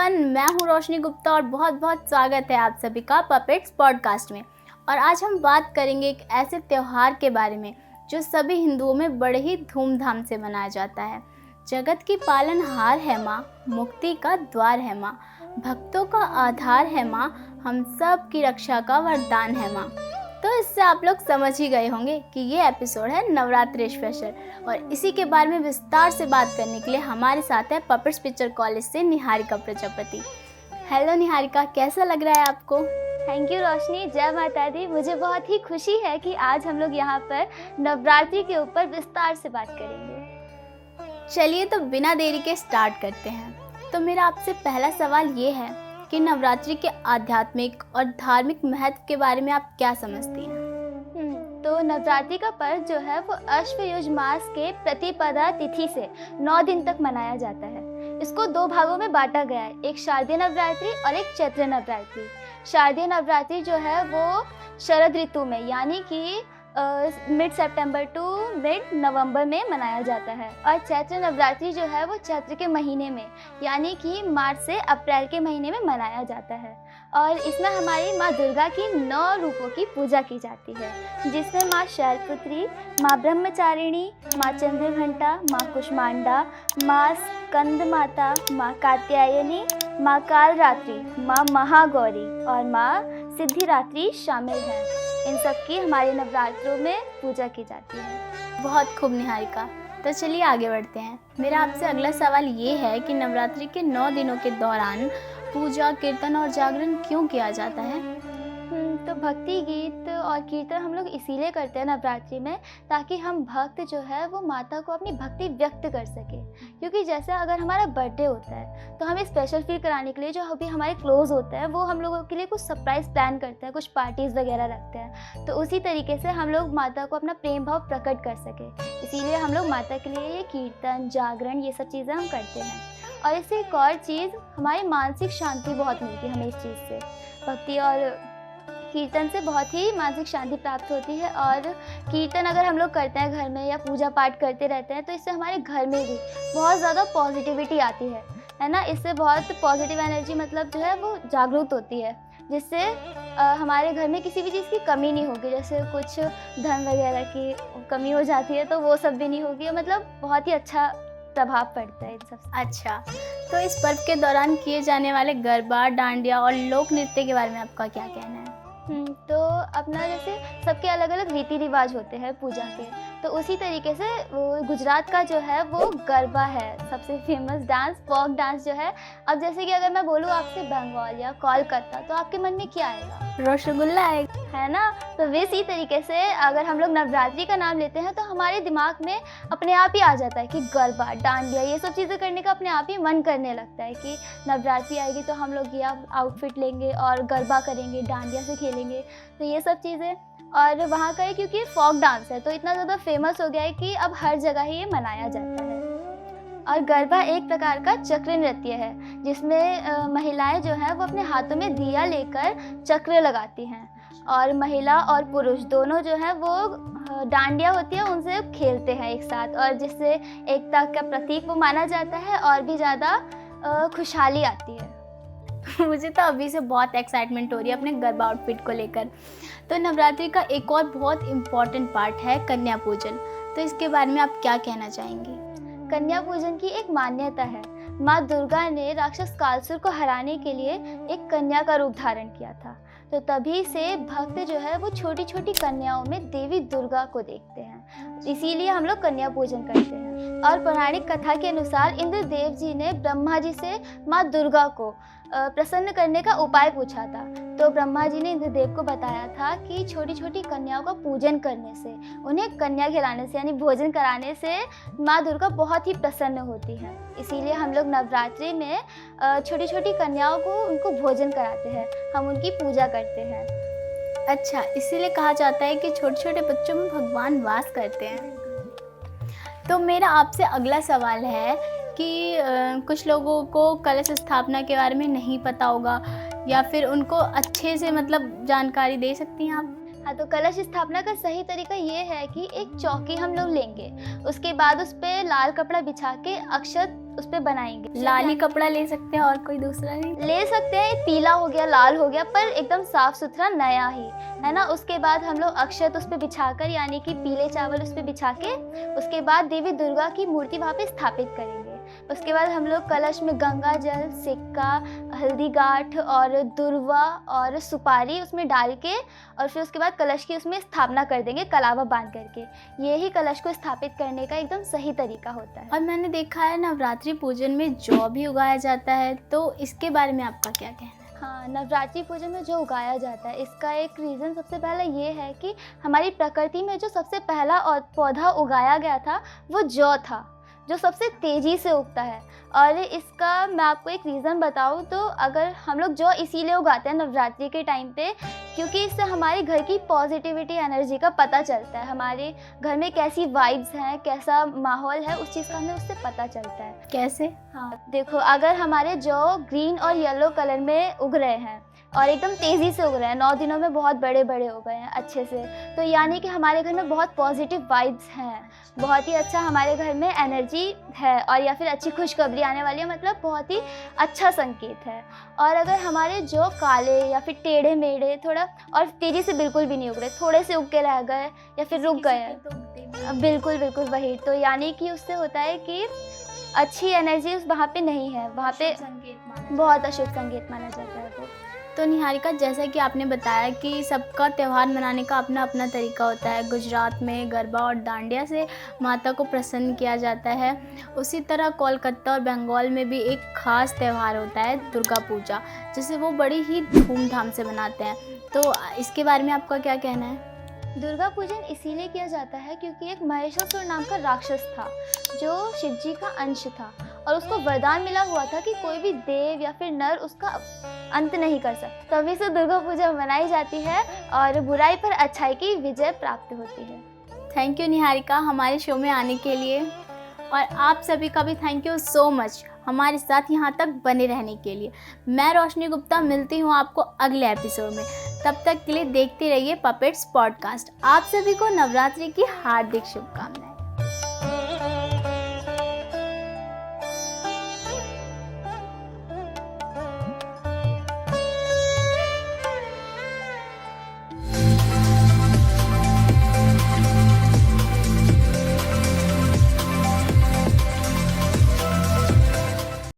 Everyone, मैं हूँ रोशनी गुप्ता और बहुत बहुत स्वागत है आप सभी का पपेट्स पॉडकास्ट में। और आज हम बात करेंगे एक ऐसे त्यौहार के बारे में जो सभी हिंदुओं में बड़े ही धूमधाम से मनाया जाता है। जगत की पालनहार है माँ, मुक्ति का द्वार है माँ, भक्तों का आधार है माँ, हम सब की रक्षा का वरदान है माँ। तो इससे आप लोग समझ ही गए होंगे कि ये एपिसोड है नवरात्रि स्पेशल। और इसी के बारे में विस्तार से बात करने के लिए हमारे साथ है पपेट्स पिक्चर कॉलेज से निहारिका प्रजापति। हेलो निहारिका, कैसा लग रहा है आपको? थैंक यू रोशनी, जय माता दी। मुझे बहुत ही खुशी है कि आज हम लोग यहाँ पर नवरात्रि के ऊपर विस्तार से बात करेंगे। चलिए तो बिना देरी के स्टार्ट करते हैं। तो मेरा आपसे पहला सवाल ये है कि नवरात्रि के आध्यात्मिक और धार्मिक महत्व के बारे में आप क्या समझती हैं? तो नवरात्रि का पर्व जो है वो अश्वयुज मास के प्रतिपदा तिथि से 9 दिन तक मनाया जाता है। इसको 2 भागों में बांटा गया है, एक शारदीय नवरात्रि और एक चैत्र नवरात्रि। शारदीय नवरात्रि जो है वो शरद ऋतु में यानी कि मिड सितंबर टू मिड नवंबर में मनाया जाता है। और चैत्र नवरात्रि जो है वो चैत्र के महीने में यानी कि मार्च से अप्रैल के महीने में मनाया जाता है। और इसमें हमारी माँ दुर्गा की 9 रूपों की पूजा की जाती है, जिसमें माँ शैलपुत्री, माँ ब्रह्मचारिणी, माँ चंद्रघंटा, माँ कुष्मांडा, माँ स्कंद माता, माँ कात्यायनी, माँ कालरात्रि, माँ महागौरी और माँ सिद्धिरात्रि शामिल हैं। इन सब की हमारे नवरात्रों में पूजा की जाती है। बहुत खूब निहारिका। तो चलिए आगे बढ़ते हैं। मेरा आपसे अगला सवाल ये है कि नवरात्रि के 9 दिनों के दौरान पूजा, कीर्तन और जागरण क्यों किया जाता है? तो भक्ति गीत और कीर्तन हम लोग इसीलिए करते हैं नवरात्रि में, ताकि हम भक्त जो है वो माता को अपनी भक्ति व्यक्त कर सके। क्योंकि जैसे अगर हमारा बर्थडे होता है तो हमें स्पेशल फील कराने के लिए जो अभी हमारे क्लोज होता है वो हम लोगों के लिए कुछ सरप्राइज प्लान करते हैं, कुछ पार्टीज़ वगैरह रखते हैं। तो उसी तरीके से हम लोग माता को अपना प्रेम भाव प्रकट कर सके, इसीलिए हम लोग माता के लिए ये कीर्तन, जागरण, ये सब चीज़ें हम करते हैं। और इससे एक और चीज़, हमारी मानसिक शांति बहुत मिलती है हमें इस चीज़ से। भक्ति और कीर्तन से बहुत ही मानसिक शांति प्राप्त होती है। और कीर्तन अगर हम लोग करते हैं घर में या पूजा पाठ करते रहते हैं तो इससे हमारे घर में भी बहुत ज़्यादा पॉजिटिविटी आती है ना। इससे बहुत पॉजिटिव एनर्जी मतलब जो है वो जागरूक होती है, जिससे हमारे घर में किसी भी चीज़ की कमी नहीं होगी। जैसे कुछ धन वगैरह की कमी हो जाती है तो वो सब भी नहीं होगी। मतलब बहुत ही अच्छा प्रभाव पड़ता है इन सब। अच्छा, तो इस पर्व के दौरान किए जाने वाले गरबा, डांडिया और लोक नृत्य के बारे में आपका क्या कहना है? तो अपना जैसे सबके अलग अलग रीति रिवाज होते हैं पूजा के, तो उसी तरीके से गुजरात का जो है वो गरबा है सबसे फेमस डांस, फोक डांस जो है। अब जैसे कि अगर मैं बोलूँ आपसे बंगाल या कोलकाता तो आपके मन में क्या आएगा? रसगुल्ला है ना। तो इसी तरीके से अगर हम लोग नवरात्रि का नाम लेते हैं तो हमारे दिमाग में अपने आप ही आ जाता है कि गरबा, डांडिया, ये सब चीज़ें करने का अपने आप ही मन करने लगता है कि नवरात्रि आएगी तो हम लोग ये आउटफिट लेंगे और गरबा करेंगे, डांडिया से खेलेंगे। तो ये सब चीज़ें, और वहाँ का क्योंकि फोक डांस है तो इतना ज़्यादा फेमस हो गया है कि अब हर जगह ही ये मनाया जाता है। और गरबा एक प्रकार का चक्र नृत्य है, जिसमें महिलाएं जो हैं वो अपने हाथों में दिया लेकर चक्र लगाती हैं, और महिला और पुरुष दोनों जो हैं वो डांडिया होती है उनसे खेलते हैं एक साथ, और जिससे एकता का प्रतीक वो माना जाता है और भी ज़्यादा खुशहाली आती है। मुझे तो अभी से बहुत एक्साइटमेंट हो रही है अपने गरबा आउटफिट को लेकर। तो नवरात्रि का एक और बहुत इम्पॉर्टेंट पार्ट है कन्या पूजन। तो इसके बारे में आप क्या कहना चाहेंगी? कन्या पूजन की एक मान्यता है। माँ दुर्गा ने राक्षस कालसुर को हराने के लिए एक कन्या का रूप धारण किया था, तो तभी से भक्त जो है वो छोटी छोटी कन्याओं में देवी दुर्गा को देखते हैं, इसीलिए हम लोग कन्या पूजन करते हैं। और पौराणिक कथा के अनुसार इंद्रदेव जी ने ब्रह्मा जी से माँ दुर्गा को प्रसन्न करने का उपाय पूछा था, तो ब्रह्मा जी ने इंद्रदेव को बताया था कि छोटी छोटी कन्याओं का पूजन करने से, उन्हें कन्या खिलाने से यानी भोजन कराने से माँ दुर्गा बहुत ही प्रसन्न होती हैं। इसीलिए हम लोग नवरात्रि में छोटी छोटी कन्याओं को उनको भोजन कराते हैं, हम उनकी पूजा करते हैं। अच्छा, इसीलिए कहा जाता है कि छोटे छोटे बच्चों में भगवान वास करते हैं। तो मेरा आपसे अगला सवाल है कि कुछ लोगों को कलश स्थापना के बारे में नहीं पता होगा, या फिर उनको अच्छे से मतलब जानकारी दे सकती हैं आप? हाँ, तो कलश स्थापना का सही तरीका ये है कि एक चौकी हम लोग लेंगे, उसके बाद उस पे लाल कपड़ा बिछा के अक्षत उस पे बनाएंगे। लाल ही कपड़ा ले सकते हैं और कोई दूसरा नहीं? ले सकते हैं, पीला हो गया, लाल हो गया, पर एकदम साफ सुथरा नया ही, है ना। उसके बाद हम लोग अक्षत उस पे बिछाकर, यानी कि पीले चावल उस पे बिछा के, उसके बाद देवी दुर्गा की मूर्ति वहाँ पे स्थापित करेंगे। उसके बाद हम लोग कलश में गंगा जल, सिक्का, हल्दी गांठ और दुर्वा और सुपारी उसमें डाल के, और फिर उसके बाद कलश की उसमें स्थापना कर देंगे कलावा बांध करके। ये ही कलश को स्थापित करने का एकदम सही तरीका होता है। और मैंने देखा है नवरात्रि पूजन में जौ भी उगाया जाता है, तो इसके बारे में आपका क्या कहना है? हाँ, नवरात्रि पूजन में जो उगाया जाता है, इसका एक रीज़न सबसे पहला ये है कि हमारी प्रकृति में जो सबसे पहला पौधा उगाया गया था वो जौ था, जो सबसे तेज़ी से उगता है। और इसका मैं आपको एक रीज़न बताऊँ तो, अगर हम लोग जौ इसीलिए उगाते हैं नवरात्रि के टाइम पे, क्योंकि इससे हमारे घर की पॉजिटिविटी एनर्जी का पता चलता है, हमारे घर में कैसी वाइब्स हैं, कैसा माहौल है, उस चीज़ का हमें उससे पता चलता है। कैसे? हाँ, देखो, अगर हमारे जौ ग्रीन और येलो कलर में उग रहे हैं और एकदम तेज़ी से उग रहे हैं, 9 दिनों में बहुत बड़े बड़े हो गए हैं अच्छे से, तो यानी कि हमारे घर में बहुत पॉजिटिव वाइब्स हैं, बहुत ही अच्छा हमारे घर में एनर्जी है, और या फिर अच्छी खुशखबरी आने वाली है, मतलब बहुत ही अच्छा संकेत है। और अगर हमारे जो काले या फिर टेढ़े मेढ़े थोड़ा और तेज़ी से बिल्कुल भी नहीं उग रहे, थोड़े से उग के रह गए या फिर रुक गए, बिल्कुल बिल्कुल वही, तो यानी कि उससे होता है कि अच्छी एनर्जी उस वहाँ पे नहीं है, वहाँ पे बहुत अशुभ संकेत माना जाता है वो। तो निहारिका, जैसा कि आपने बताया कि सबका त्यौहार मनाने का अपना अपना तरीका होता है। गुजरात में गरबा और डांडिया से माता को प्रसन्न किया जाता है, उसी तरह कोलकाता और बंगाल में भी एक ख़ास त्यौहार होता है दुर्गा पूजा, जिसे वो बड़ी ही धूमधाम से मनाते हैं। तो इसके बारे में आपका क्या कहना है? दुर्गा पूजन इसीलिए किया जाता है क्योंकि एक महिषासुर नाम का राक्षस था, जो शिव जी का अंश था, और उसको वरदान मिला हुआ था कि कोई भी देव या फिर नर उसका अंत नहीं कर सकता। तभी से दुर्गा पूजा मनाई जाती है और बुराई पर अच्छाई की विजय प्राप्त होती है। थैंक यू निहारिका, हमारे शो में आने के लिए, और आप सभी का भी थैंक यू सो मच हमारे साथ यहाँ तक बने रहने के लिए। मैं रोशनी गुप्ता मिलती हूँ आपको अगले एपिसोड में। तब तक के लिए देखते रहिए पपेट्स पॉडकास्ट। आप सभी को नवरात्रि की हार्दिक शुभकामनाएं।